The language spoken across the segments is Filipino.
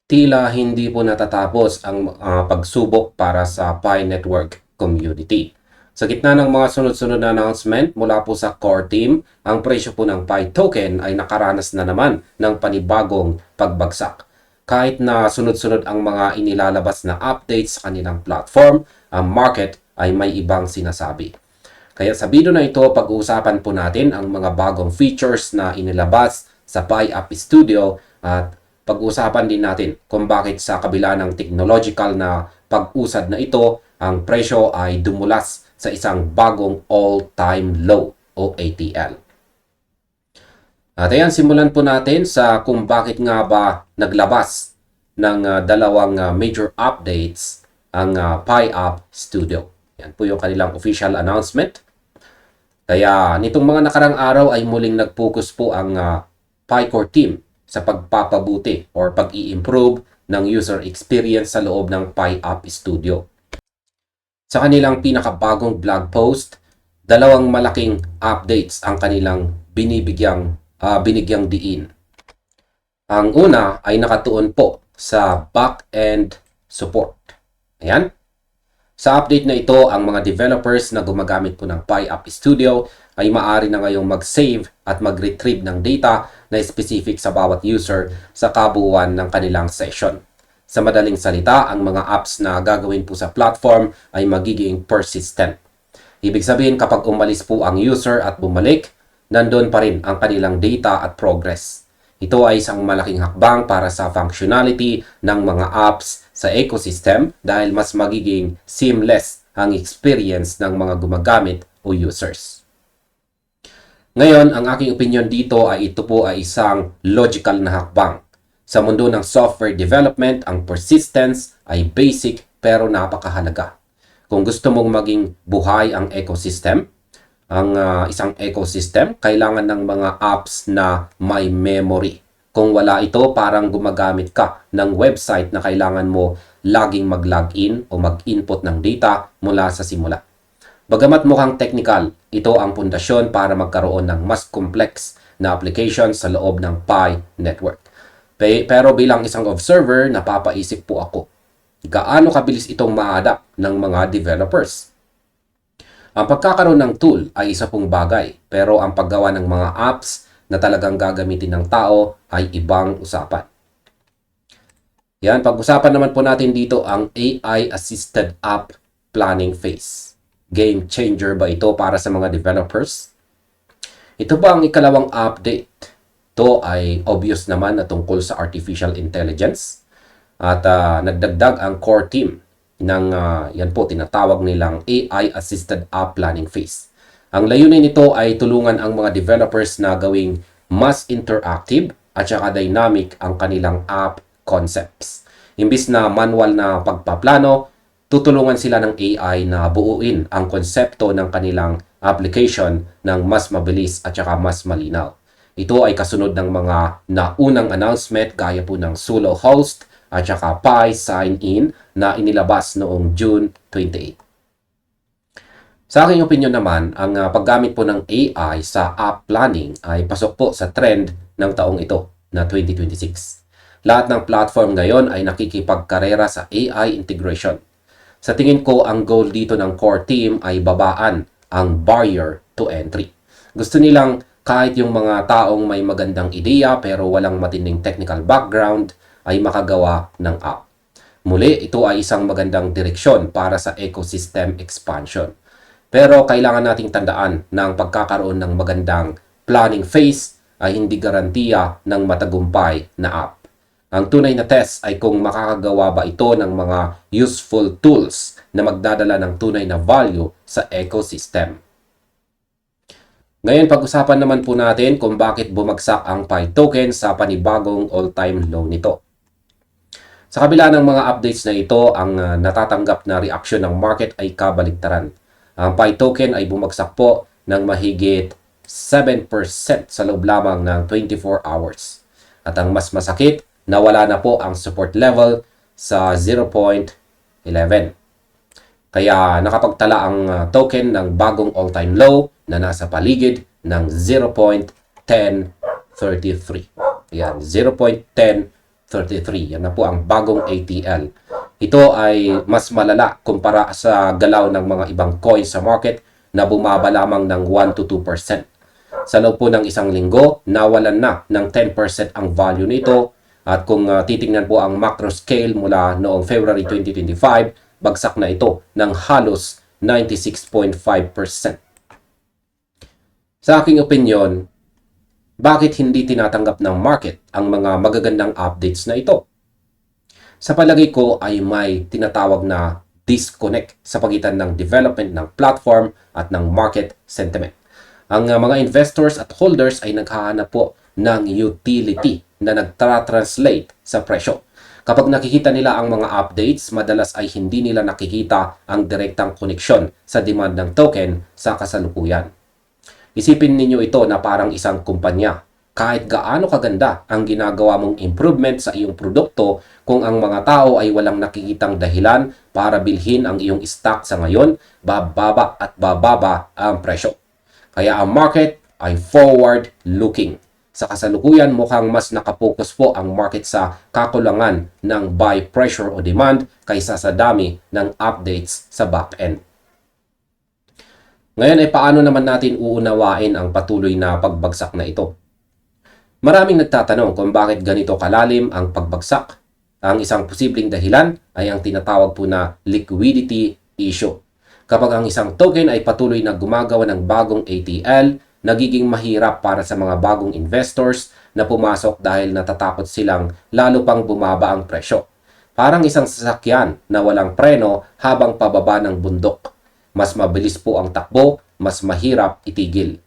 Tila hindi po natatapos ang pagsubok para sa Pi Network community. Sa gitna ng mga sunod-sunod na announcement mula po sa core team, ang presyo po ng Pi token ay nakaranas na naman ng panibagong pagbagsak. Kahit na sunod-sunod ang mga inilalabas na updates sa kanilang platform, ang market ay may ibang sinasabi. Kaya sa video na ito, pag-uusapan po natin ang mga bagong features na inilabas sa Pi App Studio at pag-uusapan din natin kung bakit sa kabila ng technological na pag-usad na ito, ang presyo ay dumulas sa isang bagong all-time low o ATL. At ayan, simulan po natin sa kung bakit nga ba naglabas ng dalawang major updates ang Pi App Studio. Yan po yung kanilang official announcement. Kaya nitong mga nakarang araw ay muling nag-focus po ang Pi Core team sa pagpapabuti or pag-i-improve ng user experience sa loob ng Pi App Studio. Sa kanilang pinakabagong blog post, dalawang malaking updates ang kanilang binigyang diin. Ang una ay nakatuon po sa back-end support. Ayan. Sa update na ito, ang mga developers na gumagamit po ng Pi App Studio ay maaari na ngayong mag-save at mag-retrieve ng data na specific sa bawat user sa kabuuan ng kanilang session. Sa madaling salita, ang mga apps na gagawin po sa platform ay magiging persistent. Ibig sabihin, kapag umalis po ang user at bumalik, nandun pa rin ang kanilang data at progress. Ito ay isang malaking hakbang para sa functionality ng mga apps sa ecosystem dahil mas magiging seamless ang experience ng mga gumagamit o users. Ngayon, ang aking opinion dito ay ito po ay isang logical na hakbang. Sa mundo ng software development, ang persistence ay basic pero napakahalaga. Kung gusto mong maging buhay ang ecosystem, isang ecosystem, kailangan ng mga apps na may memory. Kung wala ito, parang gumagamit ka ng website na kailangan mo laging mag-login o mag-input ng data mula sa simula. Bagamat mukhang technical, ito ang pundasyon para magkaroon ng mas complex na application sa loob ng Pi network. Pero bilang isang observer, napapaisip po ako, gaano kabilis itong ma-adapt ng mga developers? Ang pagkakaroon ng tool ay isa pong bagay, pero ang paggawa ng mga apps na talagang gagamitin ng tao ay ibang usapan. Yan, pag-usapan naman po natin dito ang AI-assisted app planning phase. Game changer ba ito para sa mga developers? Ito ba ang ikalawang update? Ito ay obvious naman na tungkol sa artificial intelligence at nagdagdag ang core team ng yan po tinatawag nilang AI-assisted app planning phase. Ang layunin nito ay tulungan ang mga developers na gawing mas interactive at saka dynamic ang kanilang app concepts. Imbis na manual na pagpaplano, tutulungan sila ng AI na buuin ang konsepto ng kanilang application ng mas mabilis at saka mas malinaw. Ito ay kasunod ng mga naunang announcement gaya po ng Solo Host at saka Pi Sign-In na inilabas noong June 28. Sa aking opinion naman, ang paggamit po ng AI sa app planning ay pasok po sa trend ng taong ito na 2026. Lahat ng platform ngayon ay nakikipagkarera sa AI integration. Sa tingin ko, ang goal dito ng core team ay babaan ang barrier to entry. Gusto nilang kahit yung mga taong may magandang ideya pero walang matinding technical background ay makagawa ng app. Muli, ito ay isang magandang direksyon para sa ecosystem expansion. Pero kailangan nating tandaan na ang pagkakaroon ng magandang planning phase ay hindi garantiya ng matagumpay na app. Ang tunay na test ay kung makakagawa ba ito ng mga useful tools na magdadala ng tunay na value sa ecosystem. Ngayon, pag-usapan naman po natin kung bakit bumagsak ang Pi token sa panibagong all-time low nito. Sa kabila ng mga updates na ito, ang natatanggap na reaksyon ng market ay kabaligtaran. Ang Pi token ay bumagsak po ng mahigit 7% sa loob lamang ng 24 hours. At ang mas masakit, nawala na po ang support level sa 0.11. Kaya nakapagtala ang token ng bagong all-time low na nasa paligid ng 0.1033. Yan, 0.1033. 33. Yan na po ang bagong ATL. Ito ay mas malala kumpara sa galaw ng mga ibang coins sa market na bumaba lamang ng 1 to 2%. Sa loob po ng isang linggo, nawalan na ng 10% ang value nito. At kung titingnan po ang macro scale mula noong February 2025, bagsak na ito ng halos 96.5%. Sa aking opinion, bakit hindi tinatanggap ng market ang mga magagandang updates na ito? Sa palagay ko ay may tinatawag na disconnect sa pagitan ng development ng platform at ng market sentiment. Ang mga investors at holders ay naghahanap po ng utility na nagtra-translate sa presyo. Kapag nakikita nila ang mga updates, madalas ay hindi nila nakikita ang direktang koneksyon sa demand ng token sa kasalukuyan. Isipin ninyo ito na parang isang kumpanya. Kahit gaano kaganda ang ginagawa mong improvement sa iyong produkto, kung ang mga tao ay walang nakikitang dahilan para bilhin ang iyong stock sa ngayon, bababa at bababa ang presyo. Kaya ang market ay forward-looking. Sa kasalukuyan, mukhang mas nakapokus po ang market sa kakulangan ng buy pressure o demand kaysa sa dami ng updates sa back-end. Ngayon ay paano naman natin uunawain ang patuloy na pagbagsak na ito? Maraming nagtatanong kung bakit ganito kalalim ang pagbagsak. Ang isang posibleng dahilan ay ang tinatawag po na liquidity issue. Kapag ang isang token ay patuloy na gumagawa ng bagong ATL, nagiging mahirap para sa mga bagong investors na pumasok dahil natatakot silang lalo pang bumaba ang presyo. Parang isang sasakyan na walang preno habang pababa ng bundok. Mas mabilis po ang takbo, mas mahirap itigil.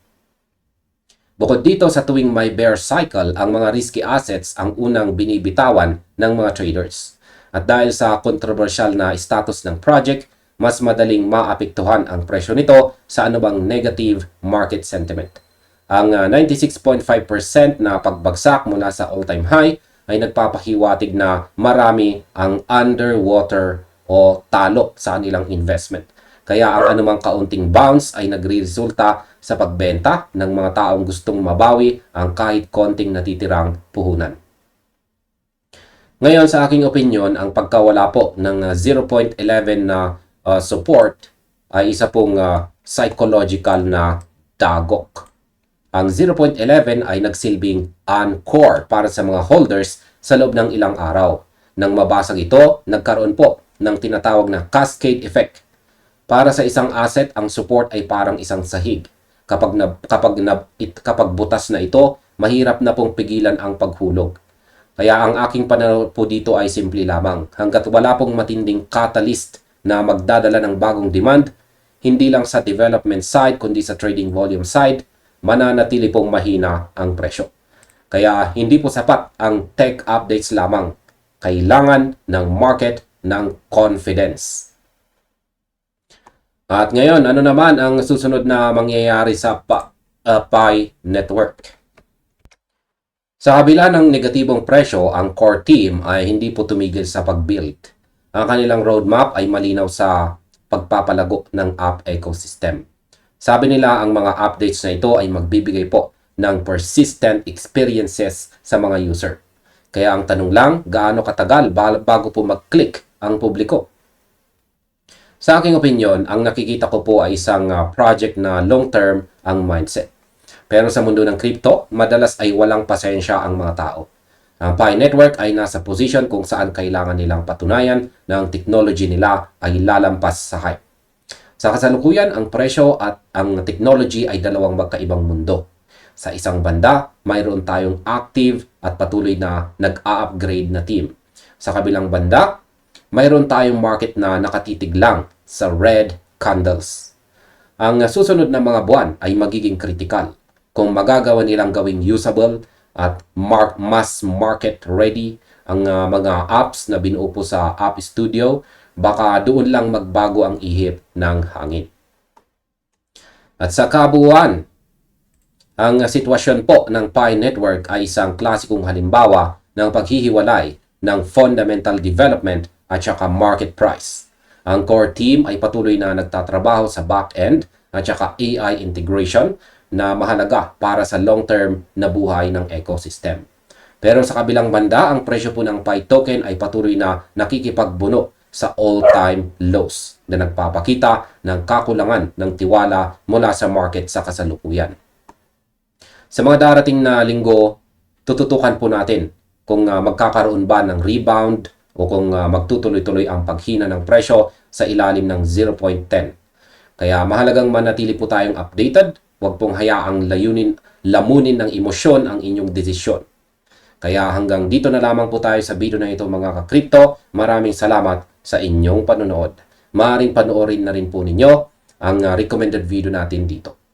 Bukod dito, sa tuwing may bear cycle, ang mga risky assets ang unang binibitawan ng mga traders. At dahil sa controversial na status ng project, mas madaling maapektuhan ang presyo nito sa anumang negative market sentiment. Ang 96.5% na pagbagsak mula sa all-time high ay nagpapahiwatig na marami ang underwater o talo sa kanilang investment. Kaya ang anumang kaunting bounce ay nagre-resulta sa pagbenta ng mga taong gustong mabawi ang kahit konting natitirang puhunan. Ngayon, sa aking opinion, ang pagkawala po ng 0.11 na support ay isa pong psychological na dagok. Ang 0.11 ay nagsilbing anchor para sa mga holders sa loob ng ilang araw. Nang mabasag ito, nagkaroon po ng tinatawag na cascade effect. Para sa isang asset, ang support ay parang isang sahig. Kapag butas na ito, mahirap na pong pigilan ang paghulog. Kaya ang aking pananaw po dito ay simple lamang. Hanggat wala pong matinding catalyst na magdadala ng bagong demand, hindi lang sa development side kundi sa trading volume side, mananatili pong mahina ang presyo. Kaya hindi po sapat ang tech updates lamang. Kailangan ng market ng confidence. At ngayon, ano naman ang susunod na mangyayari sa Pi Network? Sa kabila ng negatibong presyo, ang core team ay hindi po tumigil sa pag-build. Ang kanilang roadmap ay malinaw sa pagpapalago ng app ecosystem. Sabi nila ang mga updates na ito ay magbibigay po ng persistent experiences sa mga user. Kaya ang tanong lang, gaano katagal bago po mag-click ang publiko? Sa aking opinion, ang nakikita ko po ay isang project na long-term ang mindset. Pero sa mundo ng crypto, madalas ay walang pasensya ang mga tao. Ang Pi Network ay nasa position kung saan kailangan nilang patunayan na ang technology nila ay lalampas sa hype. Sa kasalukuyan, ang presyo at ang technology ay dalawang magkaibang mundo. Sa isang banda, mayroon tayong active at patuloy na nag-a-upgrade na team. Sa kabilang banda, mayroon tayong market na nakatitig lang sa red candles. Ang susunod na mga buwan ay magiging critical kung magagawa nilang gawing usable at mass market ready ang mga apps na binuo po sa App Studio, baka doon lang magbago ang ihip ng hangin. At sa kabuuan, ang sitwasyon po ng Pi Network ay isang klasikong halimbawa ng paghihiwalay ng fundamental development at saka market price. Ang core team ay patuloy na nagtatrabaho sa back-end at saka AI integration na mahalaga para sa long-term na buhay ng ecosystem. Pero sa kabilang banda, ang presyo po ng Pi token ay patuloy na nakikipagbuno sa all-time lows na nagpapakita ng kakulangan ng tiwala mula sa market sa kasalukuyan. Sa mga darating na linggo, tututukan po natin kung magkakaroon ba ng rebound o kung magtutuloy-tuloy ang paghina ng presyo sa ilalim ng 0.10. Kaya mahalagang manatili po tayong updated. Huwag pong hayaang lamunin ng emosyon ang inyong desisyon. Kaya hanggang dito na lamang po tayo sa video na ito mga ka-crypto. Maraming salamat sa inyong panonood. Maaaring panoorin na rin po ninyo ang recommended video natin dito.